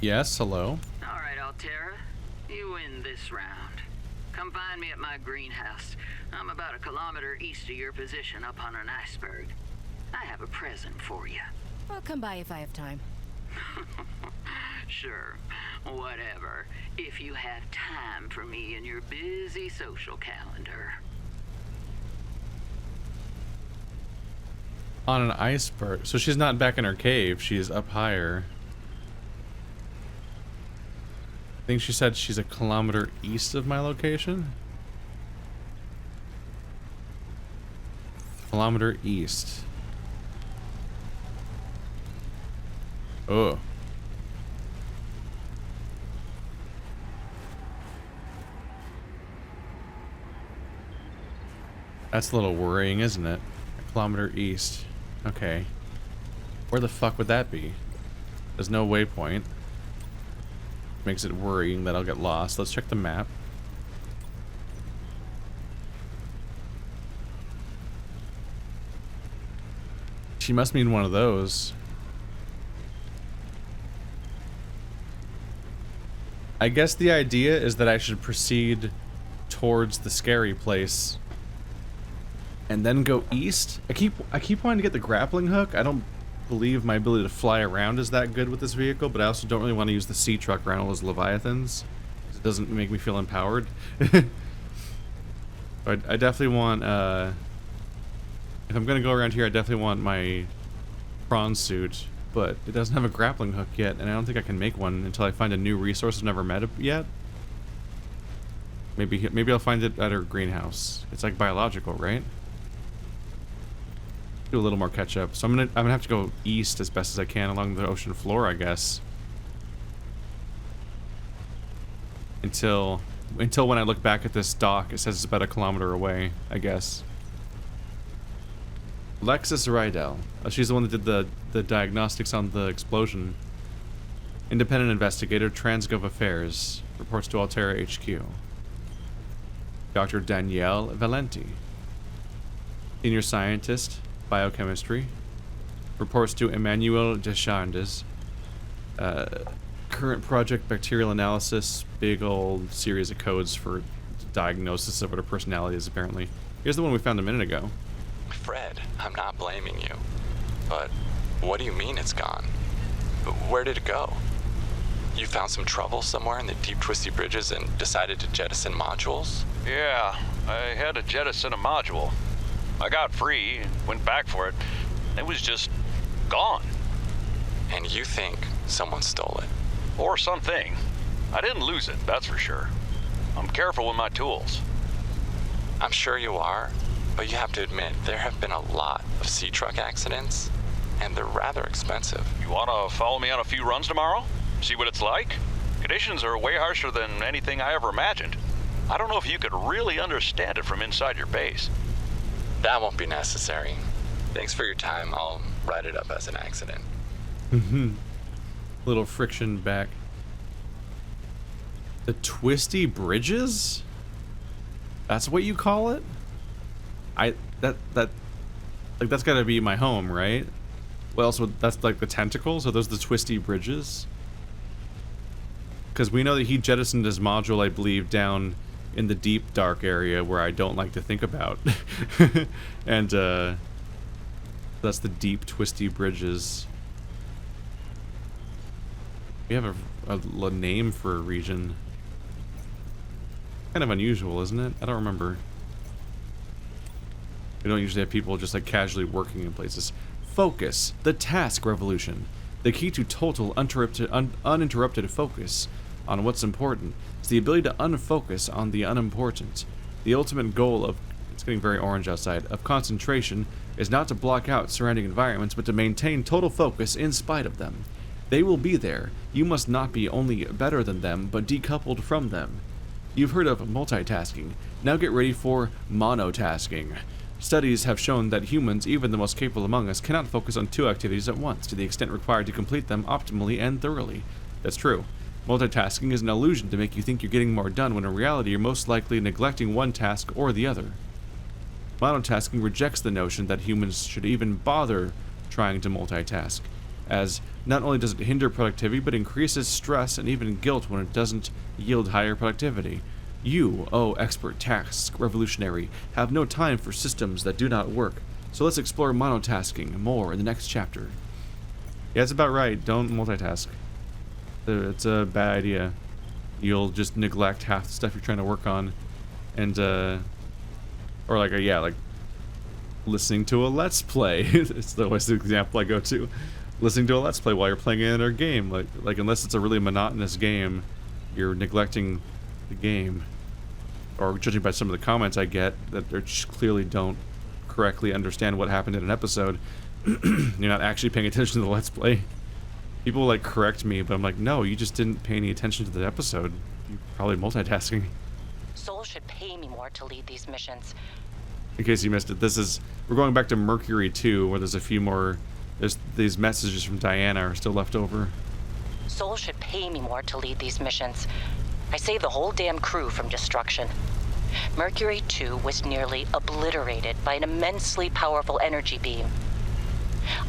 Yes, hello. All right, Alterra. You win this round. Come find me at my greenhouse. I'm about 1 kilometer east of your position up on an iceberg. I have a present for you. I'll come by if I have time. Sure, whatever. If you have time for me in your busy social calendar. On an iceberg. So she's not back in her cave. She's up higher. I think she said she's 1 kilometer east of my location. Kilometer east. Oh. That's a little worrying, isn't it? 1 kilometer east. Okay. Where the fuck would that be? There's no waypoint. Makes it worrying that I'll get lost. Let's check the map. She must mean one of those. I guess the idea is that I should proceed towards the scary place and then go east. I keep wanting to get the grappling hook. I don't believe my ability to fly around is that good with this vehicle, but I also don't really want to use the sea truck around all those leviathans. It doesn't make me feel empowered. I definitely want, if I'm gonna go around here, I definitely want my prawn suit, but it doesn't have a grappling hook yet, and I don't think I can make one until I find a new resource I've never met yet. Maybe I'll find it at her greenhouse. It's like biological, right? Do a little more catch up. So I'm gonna have to go east as best as I can along the ocean floor, I guess. Until when I look back at this dock, it says it's about 1 kilometer away, I guess. Lexus Rydell. She's the one that did the diagnostics on the explosion. Independent investigator, Transgov Affairs. Reports to Alterra HQ. Dr. Danielle Valenti. Senior scientist, biochemistry. Reports to Emmanuel Deschardes. Current project, bacterial analysis. Big old series of codes for diagnosis of what her personality is, apparently. Here's the one we found a minute ago. Fred, I'm not blaming you, but what do you mean it's gone? Where did it go? You found some trouble somewhere in the deep Twisty Bridges and decided to jettison modules? Yeah, I had to jettison a module. I got free, went back for it. It was just gone. And you think someone stole it? Or something. I didn't lose it, that's for sure. I'm careful with my tools. I'm sure you are, but you have to admit there have been a lot of sea truck accidents, and they're rather expensive. You wanna follow me on a few runs tomorrow? See what it's like? Conditions are way harsher than anything I ever imagined. I don't know if you could really understand it from inside your base. That won't be necessary. Thanks for your time. I'll write it up as an accident. Little friction back. The Twisty Bridges? That's what you call it? That's gotta be my home, right? Well, so that's like the tentacles? Are those the Twisty Bridges? Because we know that he jettisoned his module, I believe, down in the deep, dark area where I don't like to think about. And, that's the deep, Twisty Bridges. We have a name for a region. Kind of unusual, isn't it? I don't remember. We don't usually have people just like casually working in places. Focus. The task revolution. The key to total uninterrupted focus on what's important is the ability to unfocus on the unimportant. The ultimate goal of, it's getting very orange outside, of concentration is not to block out surrounding environments, but to maintain total focus in spite of them. They will be there. You must not be only better than them, but decoupled from them. You've heard of multitasking. Now get ready for monotasking. Studies have shown that humans, even the most capable among us, cannot focus on 2 activities at once to the extent required to complete them optimally and thoroughly. That's true. Multitasking is an illusion to make you think you're getting more done when in reality you're most likely neglecting one task or the other. Monotasking rejects the notion that humans should even bother trying to multitask. as not only does it hinder productivity, but increases stress and even guilt when it doesn't yield higher productivity. You, oh expert task revolutionary, have no time for systems that do not work, so let's explore monotasking more in the next chapter. Yeah, it's about right. Don't multitask. It's a bad idea. You'll just neglect half the stuff you're trying to work on, and or like listening to a let's play. It's always the example I go to. Listening to a let's play while you're playing another game, like unless it's a really monotonous game, you're neglecting the game. Or judging by some of the comments I get, that they just clearly don't correctly understand what happened in an episode. You're not actually paying attention to the let's play. People like correct me, but I'm like, no, you just didn't pay any attention to the episode. You're probably multitasking. Sol should pay me more to lead these missions. In case you missed it, we're going back to Mercury 2, where there's a few more, these messages from Diana are still left over. Sol should pay me more to lead these missions. I saved the whole damn crew from destruction. Mercury 2 was nearly obliterated by an immensely powerful energy beam.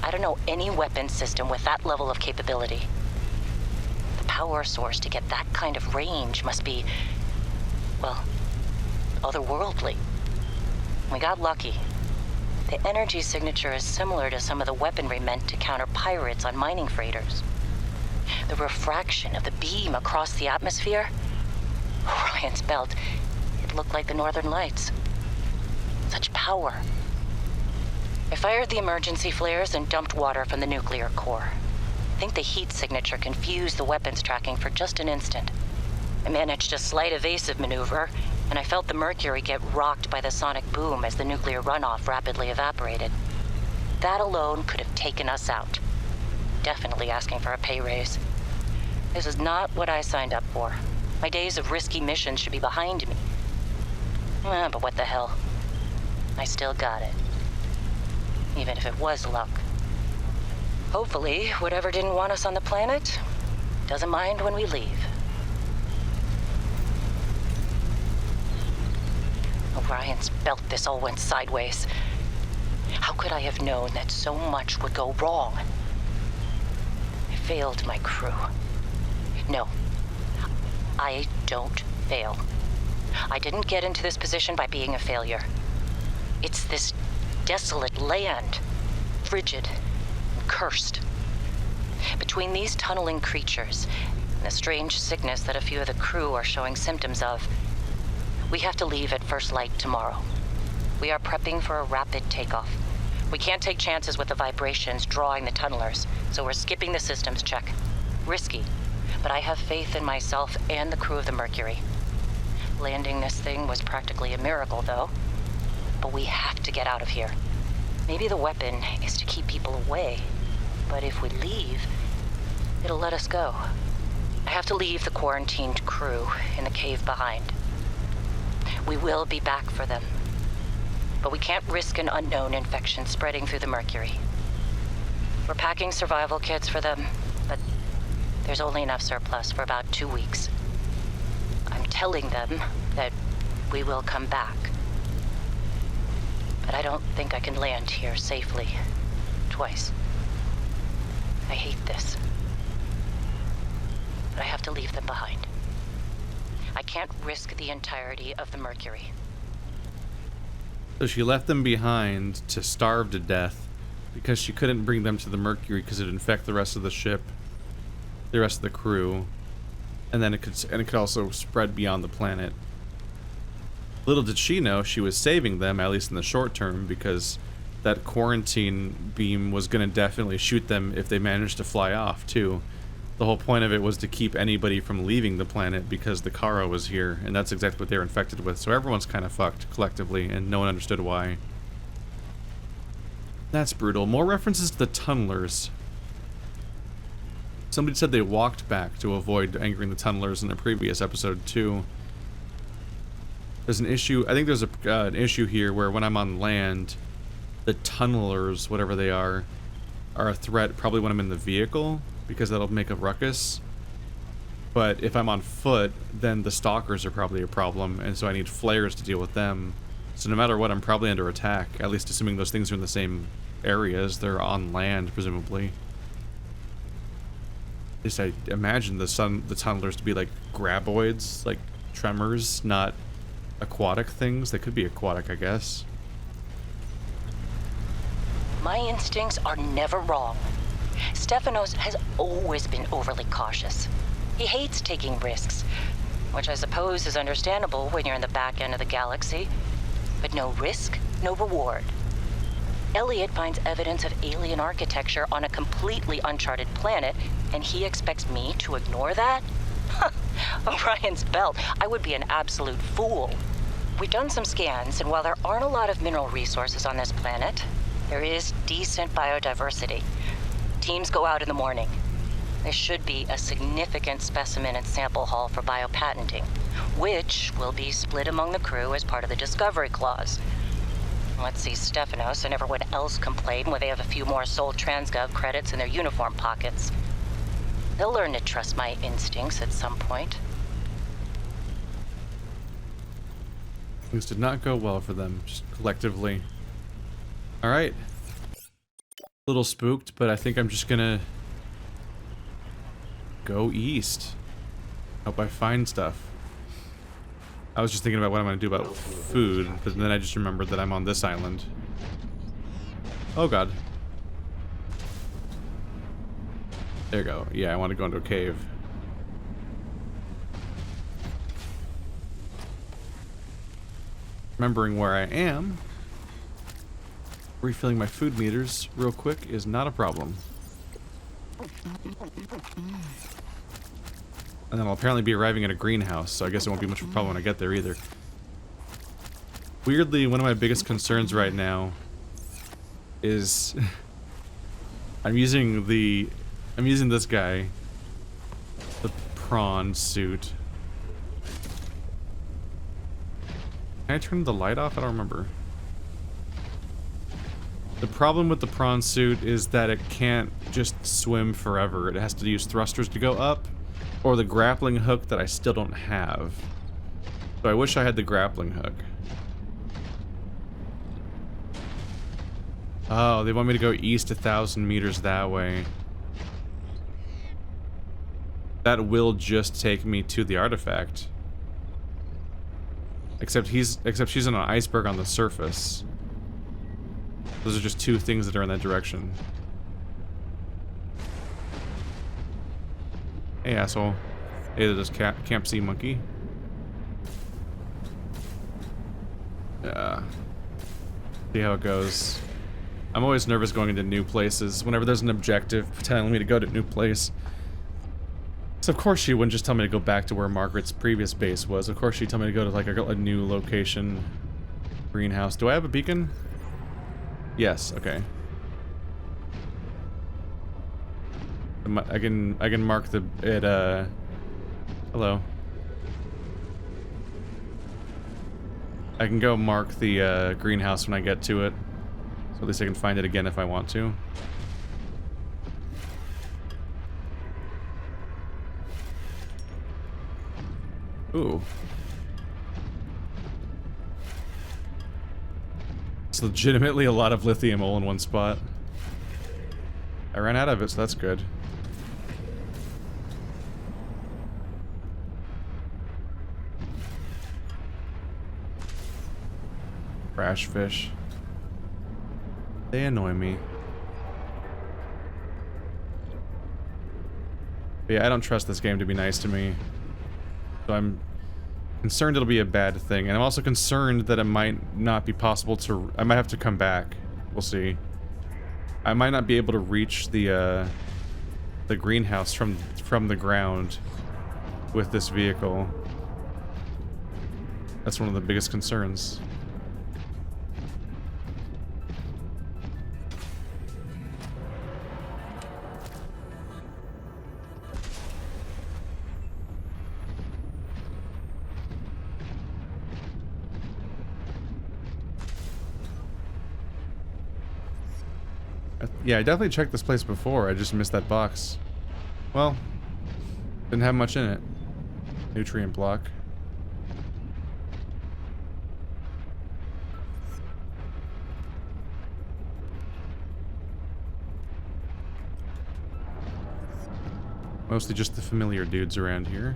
I don't know any weapon system with that level of capability. The power source to get that kind of range must be, well, otherworldly. We got lucky. The energy signature is similar to some of the weaponry meant to counter pirates on mining freighters. The refraction of the beam across the atmosphere, Orion's belt, it looked like the Northern Lights. Such power. I fired the emergency flares and dumped water from the nuclear core. I think the heat signature confused the weapons tracking for just an instant. I managed a slight evasive maneuver, and I felt the Mercury get rocked by the sonic boom as the nuclear runoff rapidly evaporated. That alone could have taken us out. Definitely asking for a pay raise. This is not what I signed up for. My days of risky missions should be behind me. But what the hell? I still got it. Even if it was luck. Hopefully, whatever didn't want us on the planet doesn't mind when we leave. Orion's belt, this all went sideways. How could I have known that so much would go wrong? I failed my crew. No, I don't fail. I didn't get into this position by being a failure. It's this desolate land, frigid and cursed. Between these tunneling creatures and the strange sickness that a few of the crew are showing symptoms of, we have to leave at first light tomorrow. We are prepping for a rapid takeoff. We can't take chances with the vibrations drawing the tunnelers, so we're skipping the systems check. Risky, but I have faith in myself and the crew of the Mercury. Landing this thing was practically a miracle, though. But we have to get out of here. Maybe the weapon is to keep people away, but if we leave, it'll let us go. I have to leave the quarantined crew in the cave behind. We will be back for them, but we can't risk an unknown infection spreading through the Mercury. We're packing survival kits for them, but there's only enough surplus for about 2 weeks. I'm telling them that we will come back, but I don't think I can land here safely twice. I hate this, but I have to leave them behind. I can't risk the entirety of the Mercury. So she left them behind to starve to death because she couldn't bring them to the Mercury because it'd infect the rest of the ship, the rest of the crew, and then it could also spread beyond the planet. Little did she know she was saving them, at least in the short term, because that quarantine beam was going to definitely shoot them if they managed to fly off too. The whole point of it was to keep anybody from leaving the planet because the Kara was here, and that's exactly what they were infected with. So everyone's kind of fucked collectively, and no one understood why. That's brutal. More references to the tunnelers. Somebody said they walked back to avoid angering the tunnelers in the previous episode too. There's an issue. I think there's an issue here where when I'm on land, the tunnelers, whatever they are a threat probably when I'm in the vehicle, because that'll make a ruckus. But if I'm on foot, then the stalkers are probably a problem, and so I need flares to deal with them. So no matter what, I'm probably under attack, at least assuming those things are in the same areas. They're on land, presumably. At least I imagine the tunnelers to be like graboids, like tremors, not aquatic things. They could be aquatic, I guess. My instincts are never wrong. Stefanos has always been overly cautious. He hates taking risks, which I suppose is understandable when you're in the back end of the galaxy. But no risk, no reward. Elliot finds evidence of alien architecture on a completely uncharted planet, and he expects me to ignore that? Orion's belt, I would be an absolute fool. We've done some scans, and while there aren't a lot of mineral resources on this planet, there is decent biodiversity. Teams go out in the morning. There should be a significant specimen and sample haul for biopatenting, which will be split among the crew as part of the discovery clause. Let's see Stefanos and everyone else complain when they have a few more Sol Transgov credits in their uniform pockets. They'll learn to trust my instincts at some point. Things did not go well for them, just collectively. Alright. A little spooked, but I think I'm just gonna go east. Hope I find stuff. I was just thinking about what I'm gonna do about food, but then I just remembered that I'm on this island. Oh god. There you go. Yeah, I want to go into a cave. Remembering where I am, refilling my food meters real quick is not a problem. And then I'll apparently be arriving at a greenhouse, so I guess it won't be much of a problem when I get there either. Weirdly, one of my biggest concerns right now is I'm using this guy, the prawn suit. Can I turn the light off? I don't remember. The problem with the prawn suit is that it can't just swim forever. It has to use thrusters to go up, or the grappling hook that I still don't have. So I wish I had the grappling hook. Oh, they want me to go east 1,000 meters that way. That will just take me to the artifact. Except she's on an iceberg on the surface. Those are just two things that are in that direction. Hey, asshole. Hey, there's Camp Sea Monkey. See how it goes. I'm always nervous going into new places. Whenever there's an objective telling me to go to a new place. So of course she wouldn't just tell me to go back to where Margaret's previous base was. Of course she'd tell me to go to like a new location. Greenhouse. Do I have a beacon? Yes, okay. I can mark hello. I can go mark the greenhouse when I get to it. So at least I can find it again if I want to. Ooh. It's legitimately a lot of lithium all in one spot. I ran out of it, so that's good. Crash fish. They annoy me. But yeah, I don't trust this game to be nice to me. So I'm concerned it'll be a bad thing. And I'm also concerned that it might not be possible to... I might have to come back. We'll see. I might not be able to reach the greenhouse from the ground with this vehicle. That's one of the biggest concerns. Yeah, I definitely checked this place before. I just missed that box. Well, didn't have much in it. Nutrient block. Mostly just the familiar dudes around here.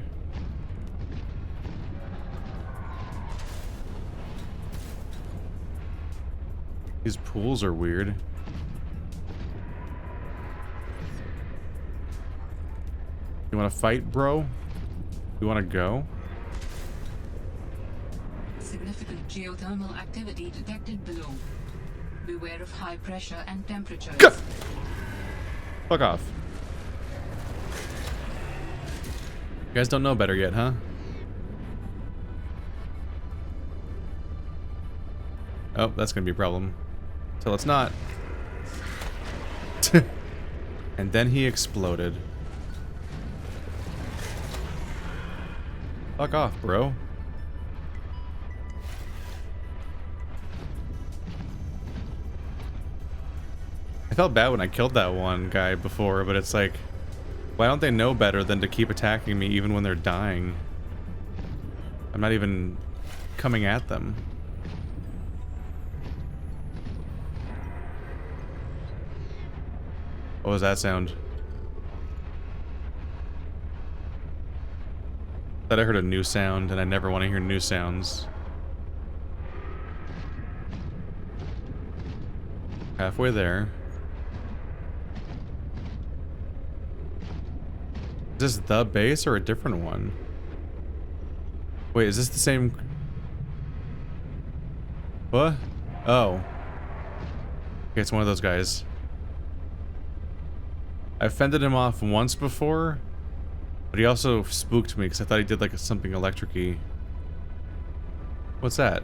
These pools are weird. You want to fight, bro? You want to go? Significant geothermal activity detected below. Beware of high pressure and temperatures. Go! Fuck off. You guys don't know better yet, huh? Oh, that's gonna be a problem. Till it's not. And then he exploded. Fuck off, bro. I felt bad when I killed that one guy before, but it's like, why don't they know better than to keep attacking me even when they're dying? I'm not even coming at them. What was that sound? Thought I heard a new sound, and I never want to hear new sounds. Halfway there. Is this the base or a different one? Wait, is this the same? What? Oh. Okay, it's one of those guys. I fended him off once before, but he also spooked me because I thought he did like something electric-y. What's that?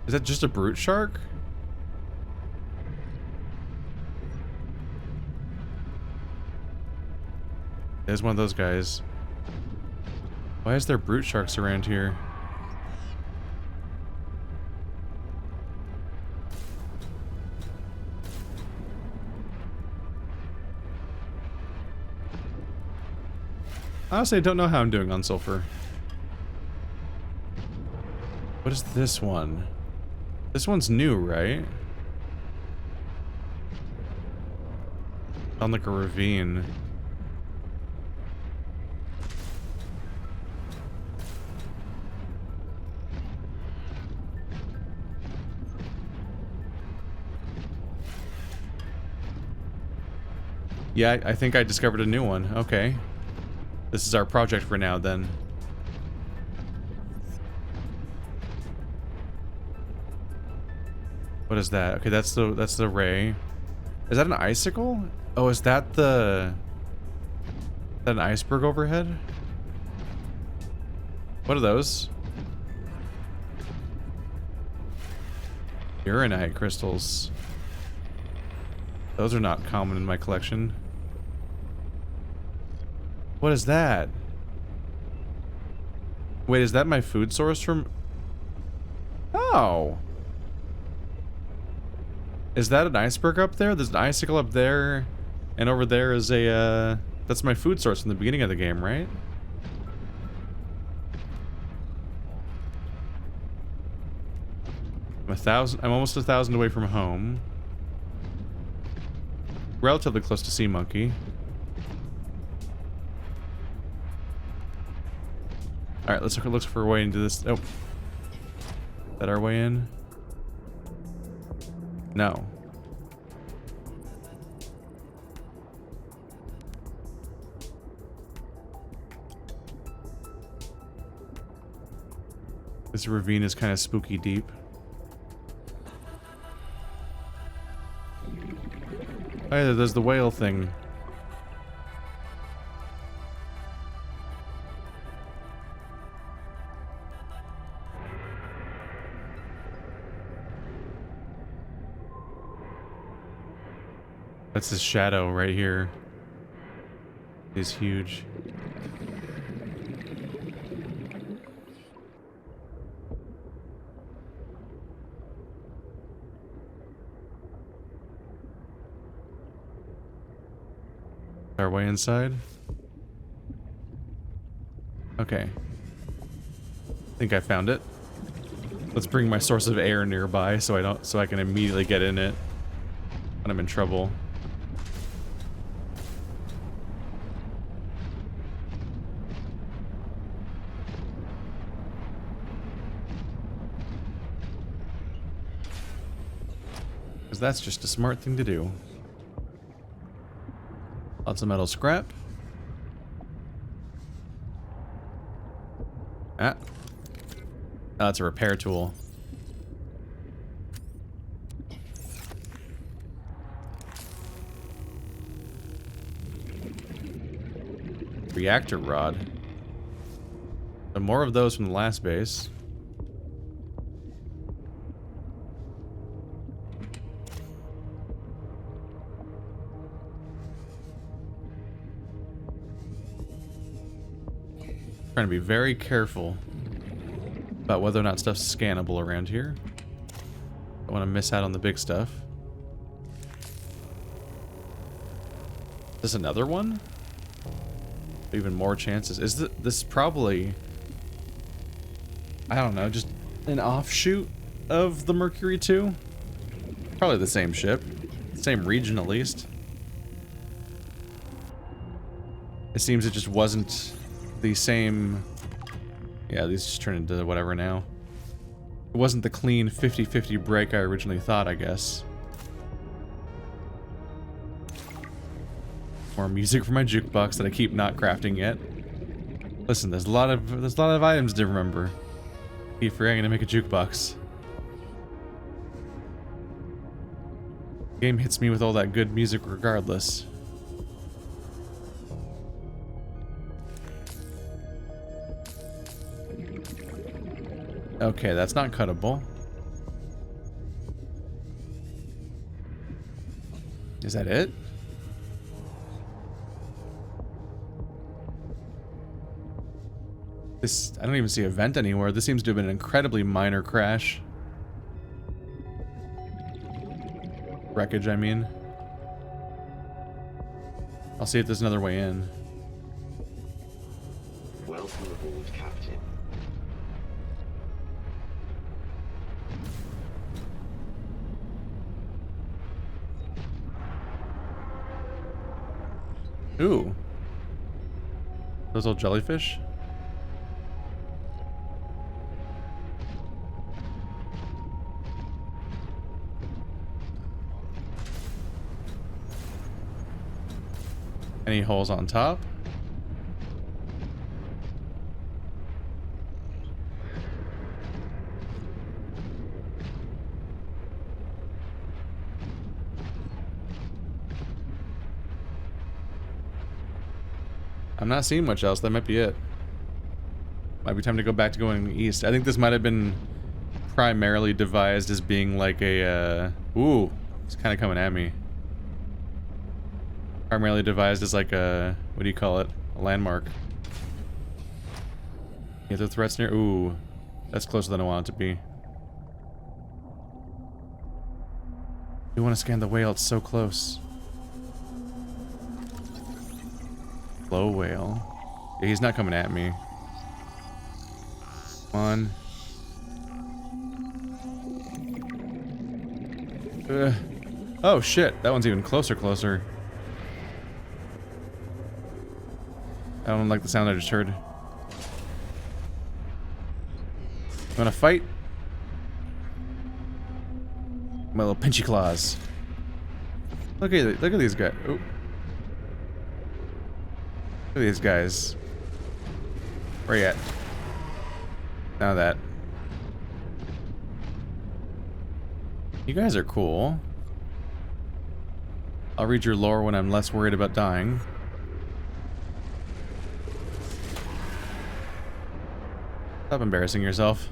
Is that just a brute shark? There's one of those guys. Why is there brute sharks around here? Honestly, I don't know how I'm doing on sulfur. What is this one? This one's new, right? On like a ravine. Yeah, I think I discovered a new one. Okay. This is our project for now, then. What is that? Okay, that's the ray. Is that an icicle? Oh, is that an iceberg overhead? What are those? Uranite crystals. Those are not common in my collection. What is that? Wait, is that my food source from... Oh! Is that an iceberg up there? There's an icicle up there, and over there is a, that's my food source in the beginning of the game, right? I'm almost 1,000 away from home. Relatively close to Sea Monkey. Alright, let's look for a way into this. Oh. Is that our way in? No. This ravine is kind of spooky deep. Oh yeah, there's the whale thing. That's his shadow right here. He's huge. Our way inside. Okay. I think I found it. Let's bring my source of air nearby so I can immediately get in it when I'm in trouble. that's just a smart thing to do. Lots of metal scrap. Ah. Oh, it's a repair tool. Reactor rod. So more of those from the last base. Trying to be very careful about whether or not stuff's scannable around here. Don't want to miss out on the big stuff. Is this another one? Even more chances. Is this probably, I don't know, just an offshoot of the Mercury 2? Probably the same ship. Same region at least. It seems it just wasn't the same. Yeah, these just turn into whatever now. It wasn't the clean 50-50 break I originally thought, I guess. More music for my jukebox that I keep not crafting yet. Listen, there's a lot of items to remember. Keep forgetting to make a jukebox. The game hits me with all that good music regardless. Okay, that's not cuttable. Is that it? This, I don't even see a vent anywhere. This seems to have been an incredibly minor crash. Wreckage, I mean. I'll see if there's another way in. Welcome aboard, Captain. Ooh. Those old jellyfish? Any holes on top? I'm not seeing much else. That might be it. Might be time to go back to going east. I think this might have been primarily devised as being like a, ooh, it's kind of coming at me. Primarily devised as like a, what do you call it? A landmark. Get the threats near, ooh, that's closer than I want it to be. You want to scan the whale, it's so close. Slow whale. Yeah, he's not coming at me. Come on. Oh shit, that one's even closer. I don't like the sound I just heard. You wanna fight? My little pinchy claws. Look at these guys. Oh. Look at these guys. Where you at? Now that. You guys are cool. I'll read your lore when I'm less worried about dying. Stop embarrassing yourself.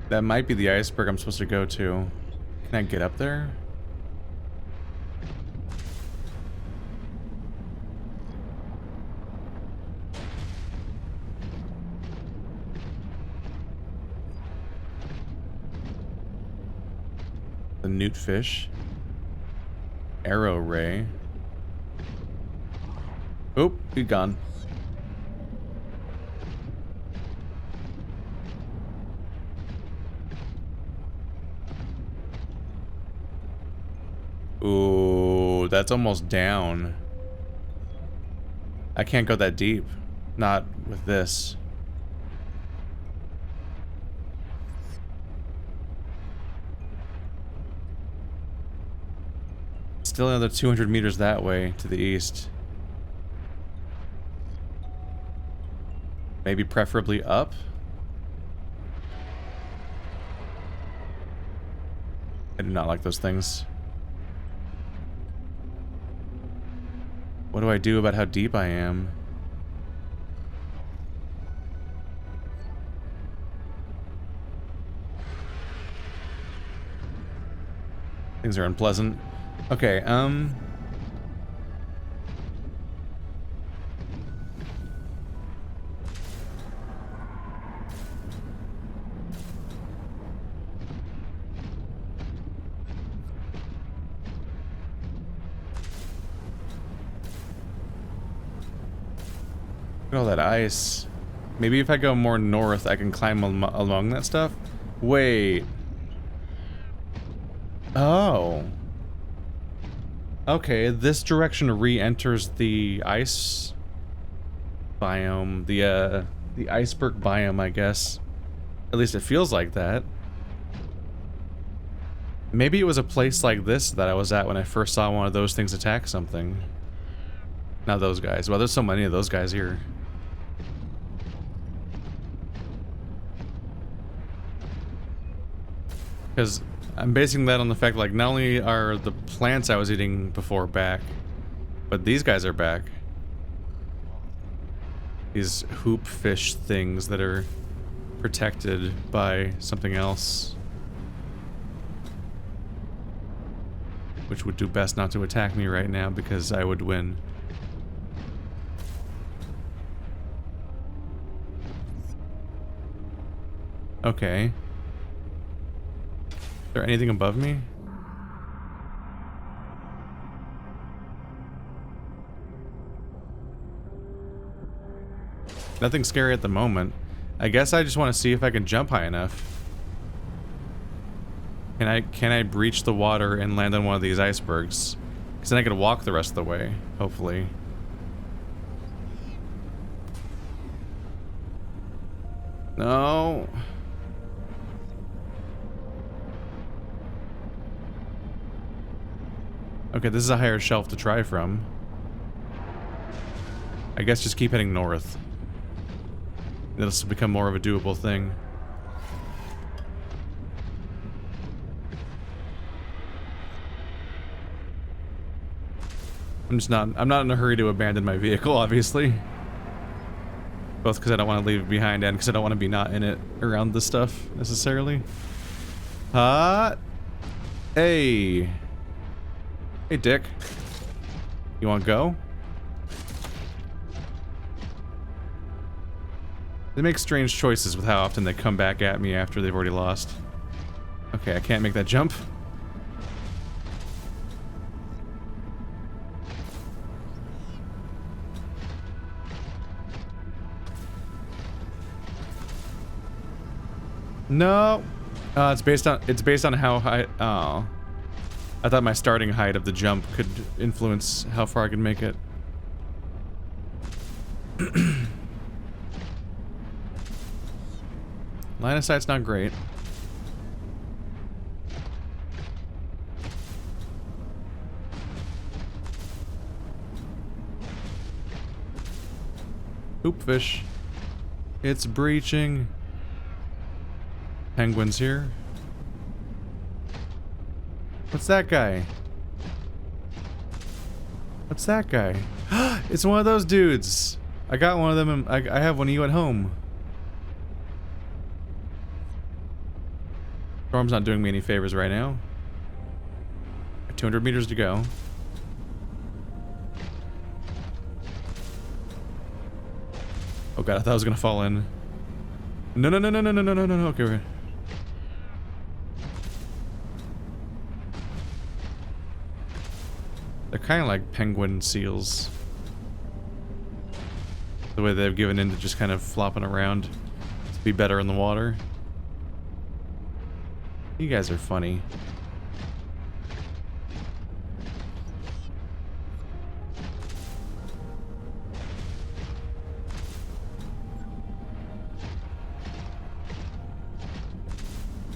That might be the iceberg I'm supposed to go to. Can I get up there? The newt fish. Arrow ray. Oop, he's gone. Ooh, that's almost down. I can't go that deep. Not with this. Still another 200 meters that way to the east. Maybe preferably up? I do not like those things. What do I do about how deep I am? Things are unpleasant. Okay, look at all that ice. Maybe if I go more north, I can climb along that stuff? Wait. Oh. Okay, this direction re-enters the ice biome, the iceberg biome, I guess. At least it feels like that. Maybe it was a place like this that I was at when I first saw one of those things attack something. Not those guys. Well, there's so many of those guys here. Because I'm basing that on the fact, like, not only are the plants I was eating before back, but these guys are back. These hoop fish things that are protected by something else. Which would do best not to attack me right now because I would win. Okay. Is there anything above me? Nothing scary at the moment. I guess I just want to see if I can jump high enough. Can I breach the water and land on one of these icebergs? Because then I could walk the rest of the way, hopefully. No. Okay, this is a higher shelf to try from. I guess just keep heading north. This will become more of a doable thing. I'm not in a hurry to abandon my vehicle, obviously. Both because I don't want to leave it behind and because I don't want to be not in it around this stuff, necessarily. Hey. Hey, Dick. You want to go? They make strange choices with how often they come back at me after they've already lost. Okay, I can't make that jump. No. It's based on how high. Oh. I thought my starting height of the jump could influence how far I could make it. Line of sight's not great. Hoopfish. It's breaching. Penguins here. What's that guy? What's that guy? It's one of those dudes. I got one of them and I have one of you at home. Storm's not doing me any favors right now. 200 meters to go. Oh god, I thought I was gonna fall in. No, no, no, no, no, no, no, no, no, no. Okay, we're... They're kind of like penguin seals. The way they've given in to just kind of flopping around to be better in the water. You guys are funny.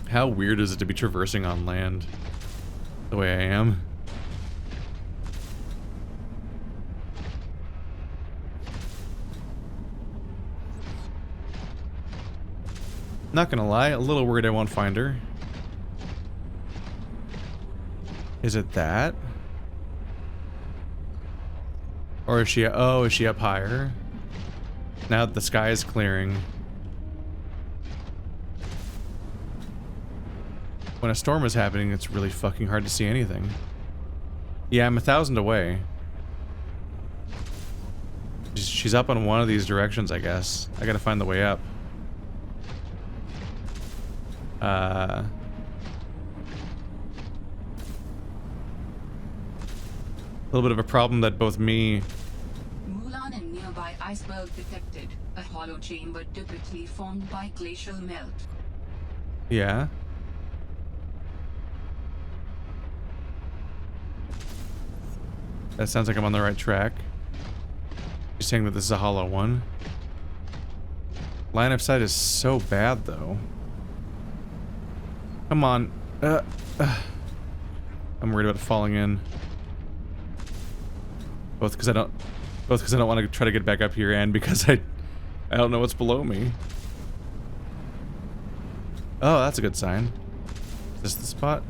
How weird is it to be traversing on land the way I am? Not gonna lie, a little worried I won't find her. Is it that? Or is she, oh, is she up higher? Now that the sky is clearing. When a storm is happening, it's really fucking hard to see anything. Yeah, I'm 1,000 away. She's up on one of these directions, I guess. I gotta find the way up. A little bit of a problem that both me... Moulin and nearby iceberg detected. A hollow chamber typically formed by glacial melt. Yeah. That sounds like I'm on the right track. You're saying that this is a hollow one. Line of sight is so bad, though. Come on. I'm worried about falling in. Both because I don't want to try to get back up here, and because I don't know what's below me. Oh, that's a good sign. Is this the spot?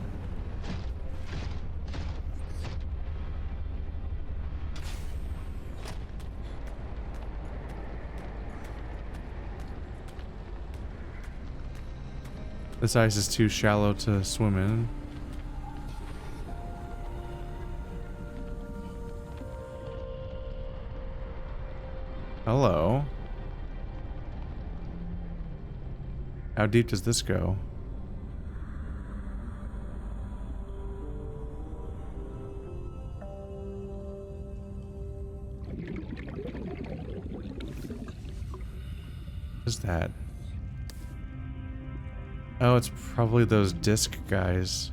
This ice is too shallow to swim in. Hello. How deep does this go? What is that? Oh, it's probably those disc guys.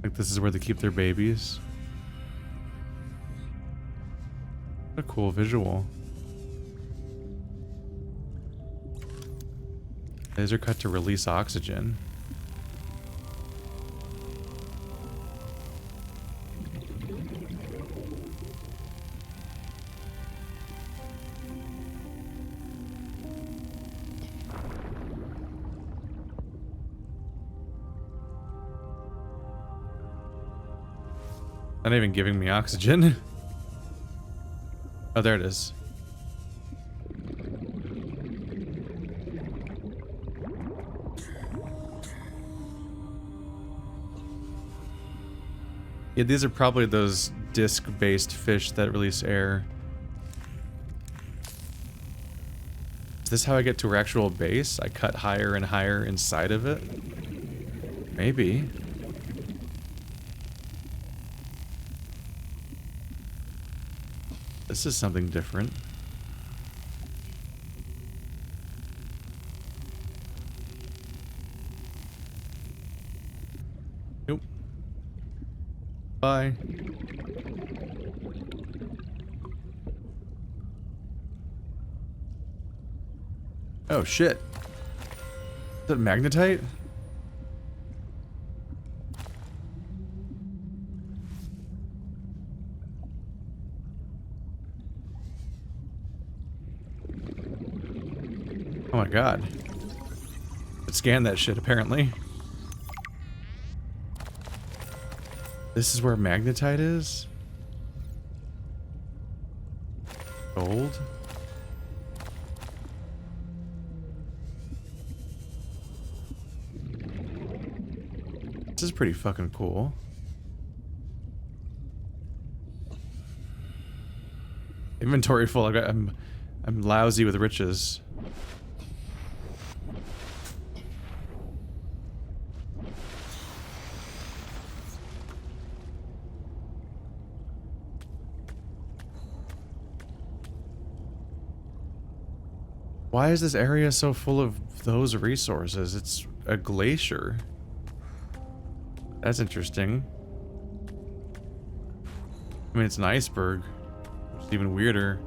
Like this is where they keep their babies. What a cool visual. Laser cut to release oxygen. Not even giving me oxygen. Oh, there it is. Yeah, these are probably those disc-based fish that release air. Is this how I get to our actual base? I cut higher and higher inside of it? Maybe. This is something different. Nope. Bye. Oh shit. Is that magnetite? Oh my god. Let's scan that shit, apparently. This is where magnetite is? Gold? This is pretty fucking cool. Inventory full. I'm lousy with riches. Why is this area so full of those resources? It's a glacier. That's interesting. I mean, it's an iceberg, which is even weirder.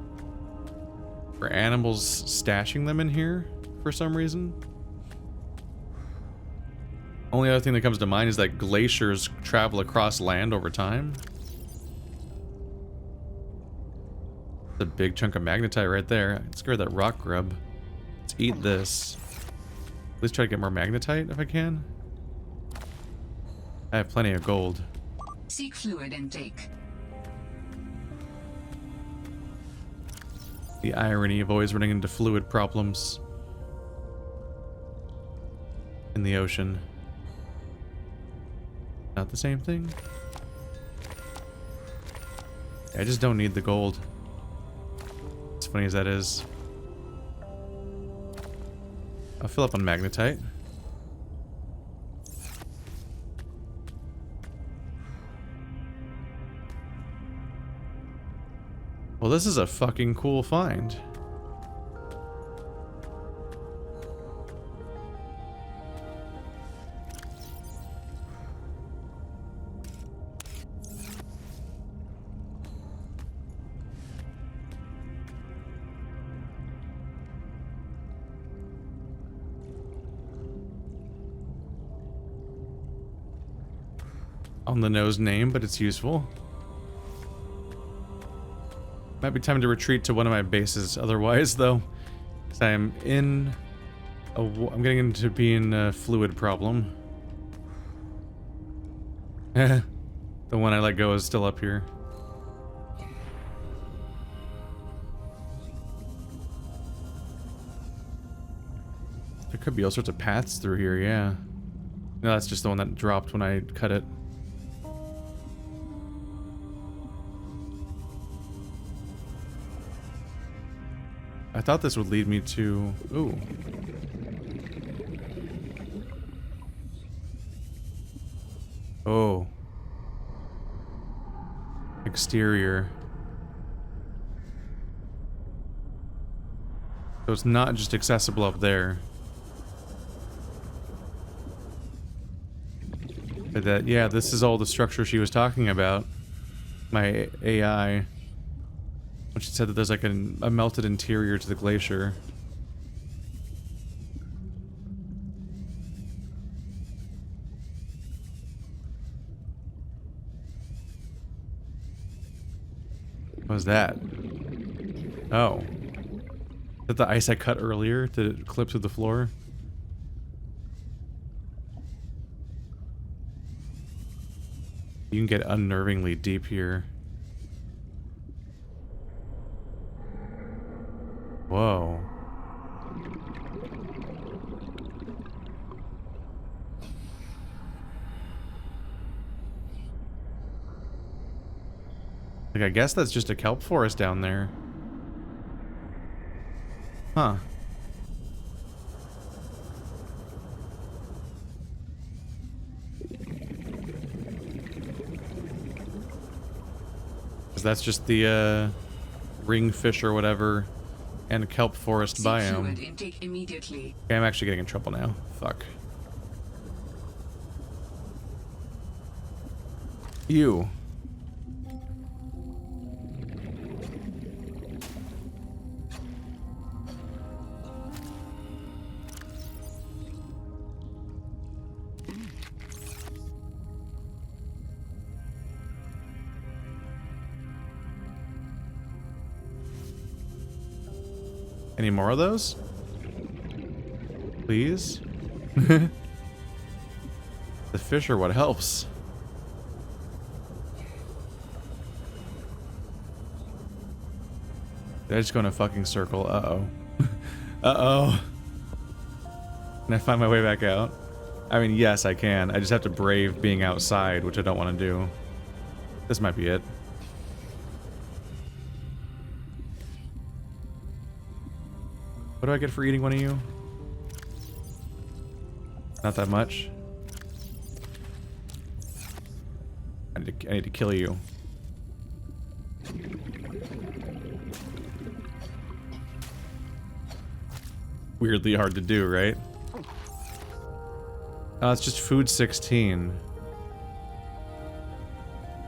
Are animals stashing them in here for some reason? Only other thing that comes to mind is that glaciers travel across land over time. A big chunk of magnetite right there. I scared that rock grub. Let's eat this. At least try to get more magnetite if I can. I have plenty of gold. Seek fluid intake. The irony of always running into fluid problems in the ocean. Not the same thing. I just don't need the gold. As funny as that is. I'll fill up on magnetite. Well, this is a fucking cool find. On the nose name, but it's useful. Might be time to retreat to one of my bases otherwise, though. Because I am in I'm getting into being a fluid problem. The one I let go is still up here. There could be all sorts of paths through here, yeah. No, that's just the one that dropped when I cut it. I thought this would lead me to... Ooh. Oh. Exterior. So it's not just accessible up there. But that, yeah, this is all the structure she was talking about. My AI. When she said that there's like a melted interior to the glacier. What was that? Oh. Is that the ice I cut earlier to clip through the floor? You can get unnervingly deep here. Whoa. Like, I guess that's just a kelp forest down there. Huh. Because that's just the ringfish or whatever. And kelp forest biome. Intake immediately. Okay, I'm actually getting in trouble now. Fuck. You. Any more of those? Please? The fish are what helps. Did I just go in a fucking circle? Uh-oh. Uh-oh. Can I find my way back out? I mean, yes, I can. I just have to brave being outside, which I don't want to do. This might be it. What do I get for eating one of you? Not that much. I need to kill you. Weirdly hard to do, right? Oh, it's just food 16.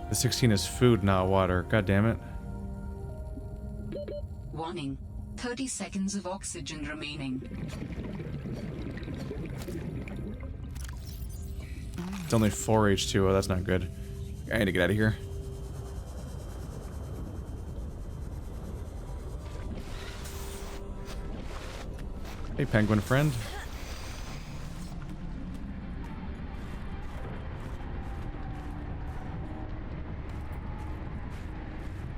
The 16 is food, not water. God damn it. Warning. 30 seconds of oxygen remaining. only 4 H2O. That's not good. I need to get out of here. Hey, penguin friend.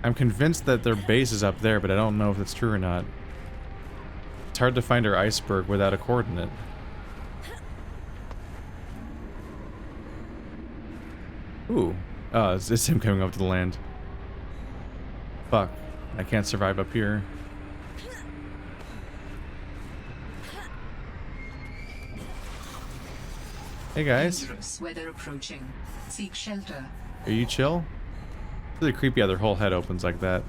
I'm convinced that their base is up there, but I don't know if that's true or not. It's hard to find our iceberg without a coordinate. Ooh. Oh, it's him coming up to the land. Fuck. I can't survive up here. Hey guys. Dangerous weather approaching. Seek shelter. Are you chill? It's really creepy how their whole head opens like that.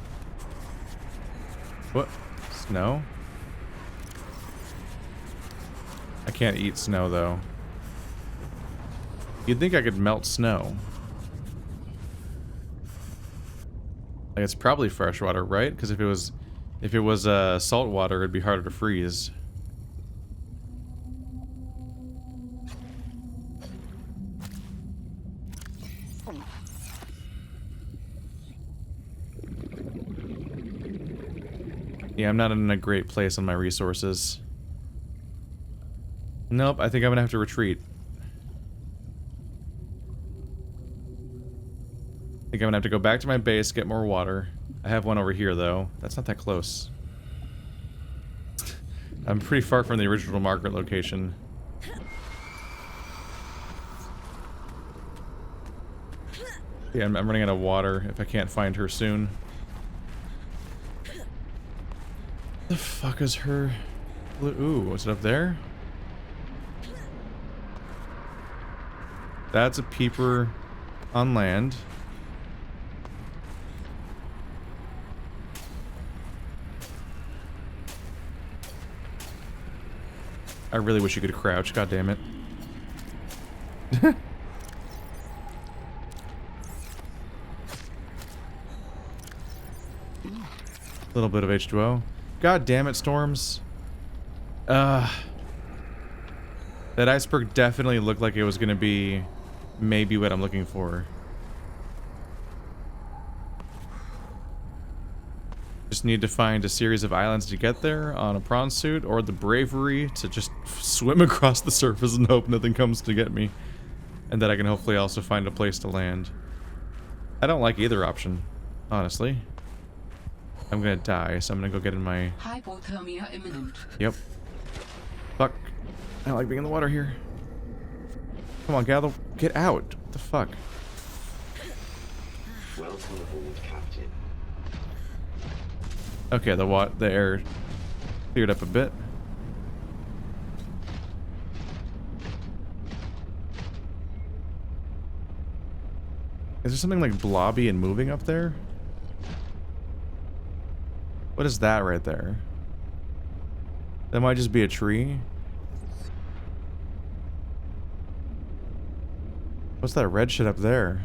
What? Snow? I can't eat snow though. You'd think I could melt snow. Like it's probably fresh water, right? Because if it was salt water, it'd be harder to freeze. Yeah, I'm not in a great place on my resources. Nope, I think I'm gonna have to retreat. I think I'm gonna have to go back to my base, get more water. I have one over here, though. That's not that close. I'm pretty far from the original Margaret location. Yeah, I'm running out of water if I can't find her soon. The fuck is her... Ooh, is it up there? That's a peeper on land. I really wish you could crouch, god damn it. Little bit of H2O. God damn it, storms. That iceberg definitely looked like it was gonna be maybe what I'm looking for. Just need to find a series of islands to get there on a prawn suit, or the bravery to just swim across the surface and hope nothing comes to get me. And that I can hopefully also find a place to land. I don't like either option, honestly. I'm gonna die, so I'm gonna go get in my... Hypothermia imminent. Yep. Fuck. I don't like being in the water here. Come on, gather. Get out. What the fuck? Welcome aboard, Captain. Okay, the air cleared up a bit. Is there something like blobby and moving up there? What is that right there? That might just be a tree. What's that red shit up there?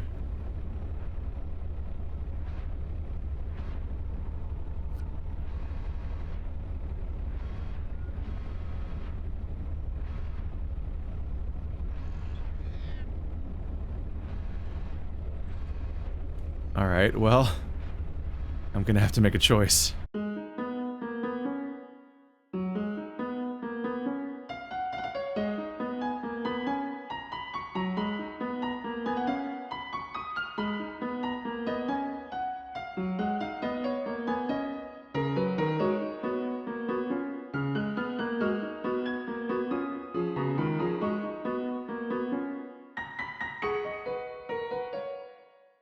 Alright, well, I'm gonna have to make a choice.